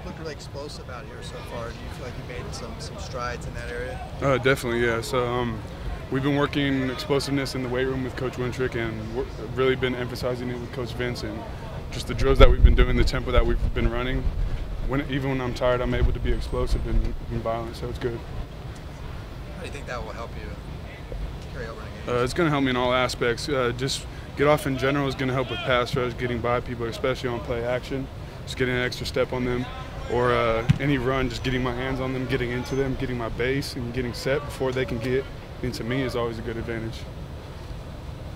looked really explosive out here so far. Do you feel like you made some strides in that area? Definitely, yeah. So we've been working explosiveness in the weight room with Coach Wintrick, and really been emphasizing it with Coach Vince, and just the drills that we've been doing, the tempo that we've been running. Even when I'm tired, I'm able to be explosive and violent, so it's good. How do you think that will help you carry over in games? It's going to help me in all aspects. Just get off in general is going to help with pass rush, getting by people, especially on play action. Just getting an extra step on them, or any run, just getting my hands on them, getting into them, getting my base, and getting set before they can get into me is always a good advantage.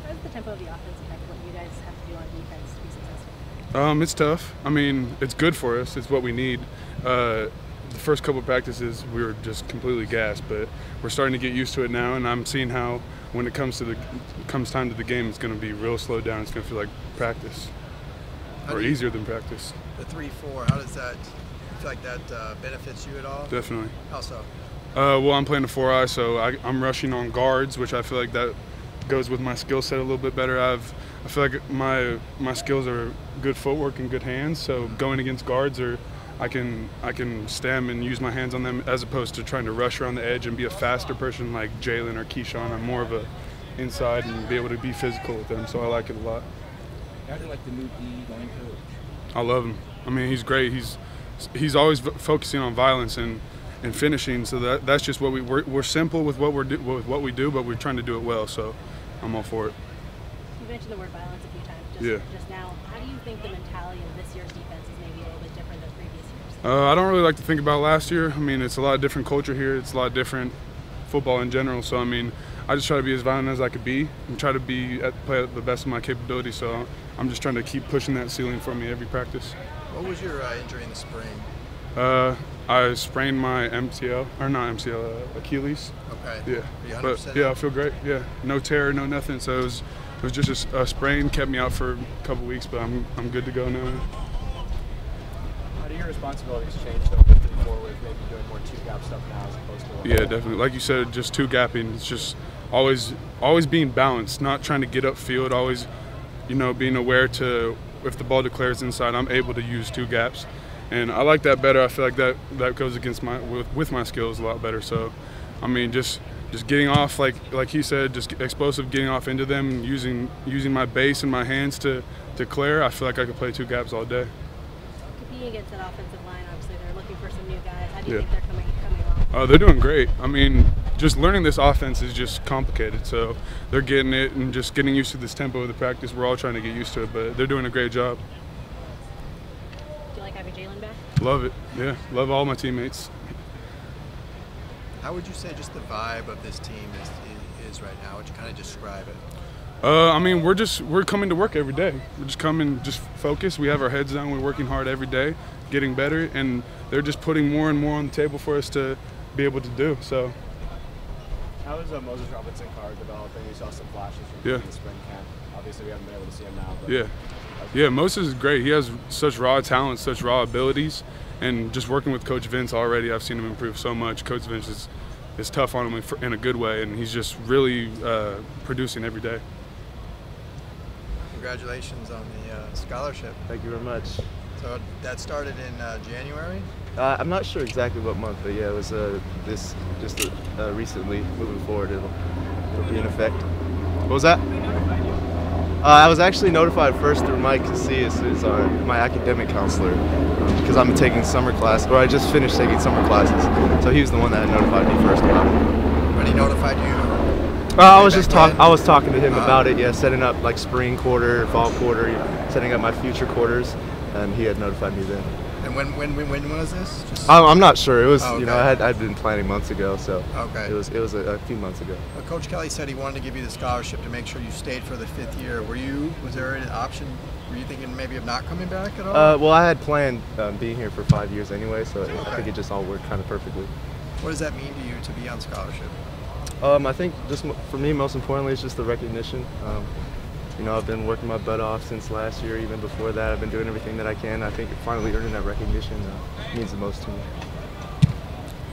How does the tempo of the offense affect what you guys have to do on defense to be successful? It's tough. I mean, it's good for us. It's what we need. The first couple of practices, we were just completely gassed, but we're starting to get used to it now, and I'm seeing how when it comes time to the game, it's going to be real slowed down. It's going to feel like practice, or easier than practice. The 3-4, how does that? You feel like that benefits you at all? Definitely. How so? Well, I'm playing a 4-eye, so I'm rushing on guards, which I feel like that goes with my skill set a little bit better. I feel like my skills are good footwork and good hands, so going against guards, I can stem and use my hands on them, as opposed to trying to rush around the edge and be a faster person like Jalen or Keyshawn. I'm more of a inside and be able to be physical with them, so I like it a lot. How do you like the new D line coach? I love him. I mean, he's great. He's always focusing on violence and finishing. So that's just what we're simple with what we do, but we're trying to do it well. So I'm all for it. You mentioned the word violence a few times just now. How do you think the mentality of this year's defense is maybe a little bit different than previous years? I don't really like to think about last year. I mean, it's a lot of different culture here. It's a lot different football in general. So I mean, I just try to be as violent as I could be and try to play at the best of my capability. So I'm just trying to keep pushing that ceiling for me every practice. What was your injury in the spring? I sprained my Achilles. Okay. Yeah. But yeah, I feel great. Yeah. No tear, no nothing. So it was just a sprain, kept me out for a couple weeks, but I'm good to go now. How do your responsibilities change though with the forward, maybe doing more two-gap stuff now as opposed to one? Yeah, definitely. Like you said, just two-gapping. It's just always being balanced, not trying to get upfield, always, being aware to if the ball declares inside, I'm able to use two gaps. And I like that better. I feel like that goes against with my skills a lot better. So, I mean, just getting off, like he said, just explosive, getting off into them, using my base and my hands to clear. I feel like I could play two gaps all day. Competing against that offensive line, obviously they're looking for some new guys. How do you think they're coming along? Oh, they're doing great. I mean, just learning this offense is just complicated. So they're getting it and just getting used to this tempo of the practice. We're all trying to get used to it, but they're doing a great job. Do you like having Jalen back? Love it. Yeah, love all my teammates. How would you say just the vibe of this team is right now? Would you kind of describe it? I mean, we're coming to work every day. We're just coming, just focused. We have our heads down. We're working hard every day, getting better, and they're just putting more and more on the table for us to be able to do. So. How is Moses Robinson-Carr developing? We saw some flashes from him in the spring camp. Obviously, we haven't been able to see him now. But yeah, Moses is great. He has such raw talent, such raw abilities, and just working with Coach Vince already, I've seen him improve so much. Coach Vince is tough on him in a good way, and he's just really producing every day. Congratulations on the scholarship. Thank you very much. So that started in January? I'm not sure exactly what month, but yeah, it was recently. Moving forward, it'll be in effect. What was that? I was actually notified first through Mike Casillas, who's my academic counselor, because I'm taking summer class, or I just finished taking summer classes. So he was the one that had notified me first about it. When he notified you? I was talking to him about it. Yeah, setting up like spring quarter, fall quarter, setting up my future quarters, and he had notified me then. And when was this? I'm not sure. It was I'd been planning months ago, so it was a few months ago. Well, Coach Kelly said he wanted to give you the scholarship to make sure you stayed for the 5th year. Was there an option? Were you thinking maybe of not coming back at all? Well, I had planned being here for 5 years anyway, so I think it just all worked kind of perfectly. What does that mean to you to be on scholarship? I think just for me, most importantly, it's just the recognition. I've been working my butt off since last year. Even before that, I've been doing everything that I can. I think finally earning that recognition means the most to me.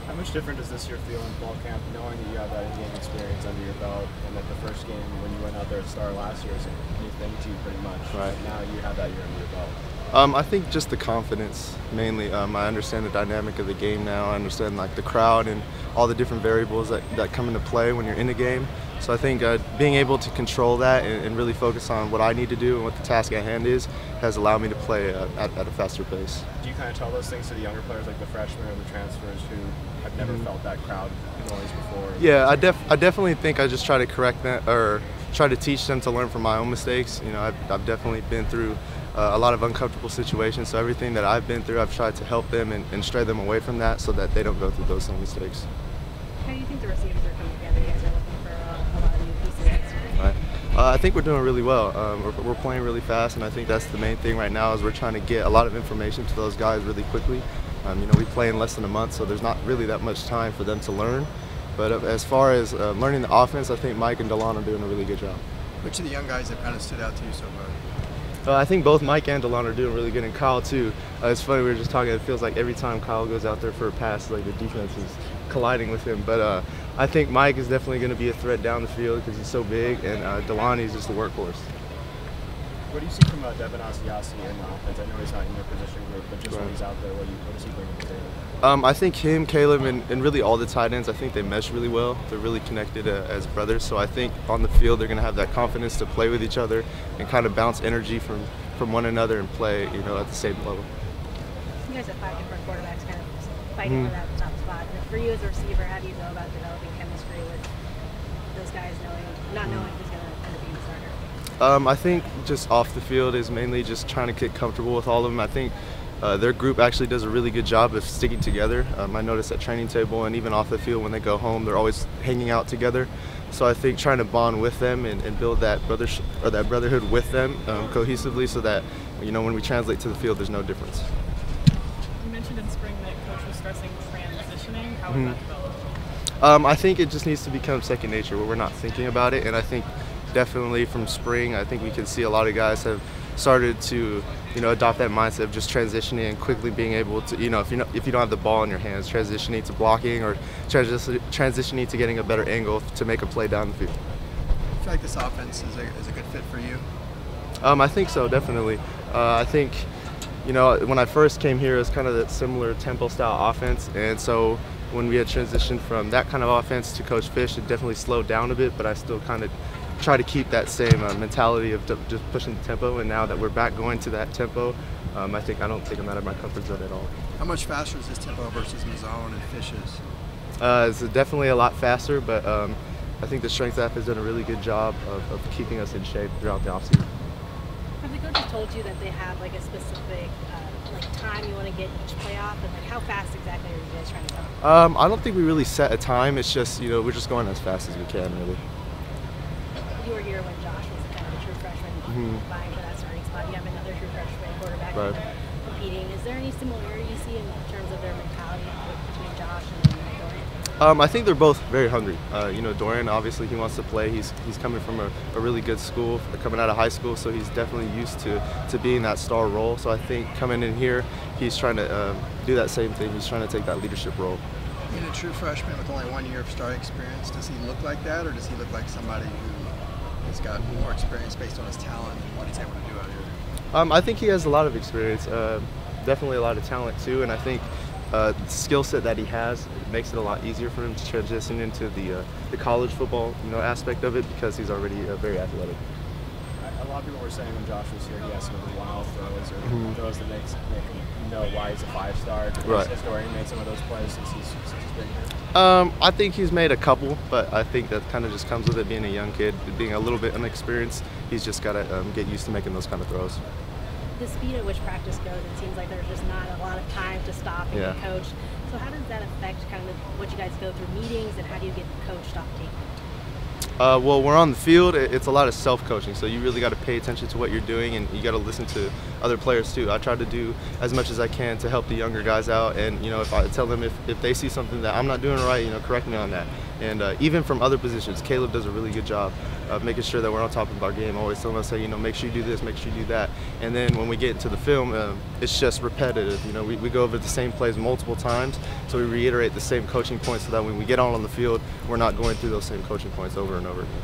How much different does this year feel in fall camp, knowing that you have that in-game experience under your belt, and that the first game when you went out there at Star last year was a new thing to you pretty much? Right. Now you have that year under your belt. I think just the confidence mainly. I understand the dynamic of the game now. I understand like the crowd and all the different variables that come into play when you're in a game. So I think being able to control that and really focus on what I need to do and what the task at hand is has allowed me to play at a faster pace. Do you kind of tell those things to the younger players, like the freshmen or the transfers who have never felt that crowd noise before? Yeah, I definitely think I just try to correct that or try to teach them to learn from my own mistakes. You know, I've definitely been through a lot of uncomfortable situations, so everything that I've been through, I've tried to help them and stray them away from that so that they don't go through those same mistakes. How do you think the receivers are coming together? You guys are looking for a lot of new pieces next year. Right. I think we're doing really well. We're playing really fast, and I think that's the main thing right now is we're trying to get a lot of information to those guys really quickly. You know, we play in less than a month, so there's not really that much time for them to learn. But as far as learning the offense, I think Mike and Delon are doing a really good job. Which of the young guys have kind of stood out to you so far? I think both Mike and Delon are doing really good, and Kyle too. It's funny, we were just talking, it feels like every time Kyle goes out there for a pass, like the defense is colliding with him. But I think Mike is definitely going to be a threat down the field because he's so big, and Delon is just a workhorse. What do you see from Devin Asiasi in the offense? I know he's not in your position group, but just when he's out there, what does he bring to the table? I think him, Caleb, and really all the tight ends, I think they mesh really well. They're really connected as brothers, so I think on the field they're going to have that confidence to play with each other and kind of bounce energy from one another and play, you know, at the same level. You guys have 5 different quarterbacks kind of fighting for that top spot. And for you as a receiver, how do you go about developing chemistry with those guys not knowing who's going to end up being the starter? I think just off the field is mainly just trying to get comfortable with all of them. I think their group actually does a really good job of sticking together. I notice at training table and even off the field when they go home, they're always hanging out together. So I think trying to bond with them and build that brotherhood with them cohesively, so that, you know, when we translate to the field, there's no difference. You mentioned in spring that coach was stressing transitioning. How has that developed? I think it just needs to become second nature, where we're not thinking about it. And I think definitely from spring, I think we can see a lot of guys have started to, you know, adopt that mindset of just transitioning and quickly being able to, you know, if you don't have the ball in your hands, transitioning to blocking or transitioning to getting a better angle to make a play down the field. I feel like this offense is a good fit for you. I think so, definitely. I think, you know, when I first came here, it was kind of that similar tempo style offense, and so when we had transitioned from that kind of offense to Coach Fish, it definitely slowed down a bit, but I still kind of try to keep that same mentality of just pushing the tempo. And now that we're back going to that tempo, I don't think I'm out of my comfort zone at all. How much faster is this tempo versus Mazzone and Fish's? It's definitely a lot faster, but I think the strength staff has done a really good job of keeping us in shape throughout the offseason. Have the coaches told you that they have like a specific like time you want to get each playoff, and like how fast exactly are you guys trying to go? I don't think we really set a time. It's just, you know, we're just going as fast as we can, really. You were here when Josh was kind of a true freshman vying for that starting spot. You have another true freshman quarterback competing. Is there any similarity you see in terms of their mentality between Josh and Dorian? I think they're both very hungry. You know, Dorian, obviously he wants to play. He's coming from a really good school, coming out of high school, so he's definitely used to being that star role. So I think coming in here, he's trying to do that same thing. He's trying to take that leadership role. Being a true freshman with only 1 year of starting experience, does he look like that, or does he look like somebody who has got more experience based on his talent and what he's able to do out here? I think he has a lot of experience, definitely a lot of talent too, and I think the skill set that he has makes it a lot easier for him to transition into the college football, you know, aspect of it, because he's already very athletic. A lot of people were saying when Josh was here, he has some of the one-off throws or throws that make him know why he's a 5-star. Right. Has Dorian made some of those plays since he's been here? I think he's made a couple, but I think that kind of just comes with it being a young kid, being a little bit inexperienced. He's just got to get used to making those kind of throws. The speed at which practice goes, it seems like there's just not a lot of time to stop and get coached. So how does that affect kind of what you guys go through meetings, and how do you get coached off tape? Well, we're on the field. It's a lot of self-coaching, so you really got to pay attention to what you're doing, and you got to listen to other players too. I try to do as much as I can to help the younger guys out, and, you know, if I tell them if they see something that I'm not doing right, you know, correct me on that. And even from other positions, Caleb does a really good job of making sure that we're on top of our game. Always telling us, hey, you know, make sure you do this, make sure you do that. And then when we get into the film, it's just repetitive. You know, we go over the same plays multiple times, so we reiterate the same coaching points so that when we get on the field, we're not going through those same coaching points over and over again.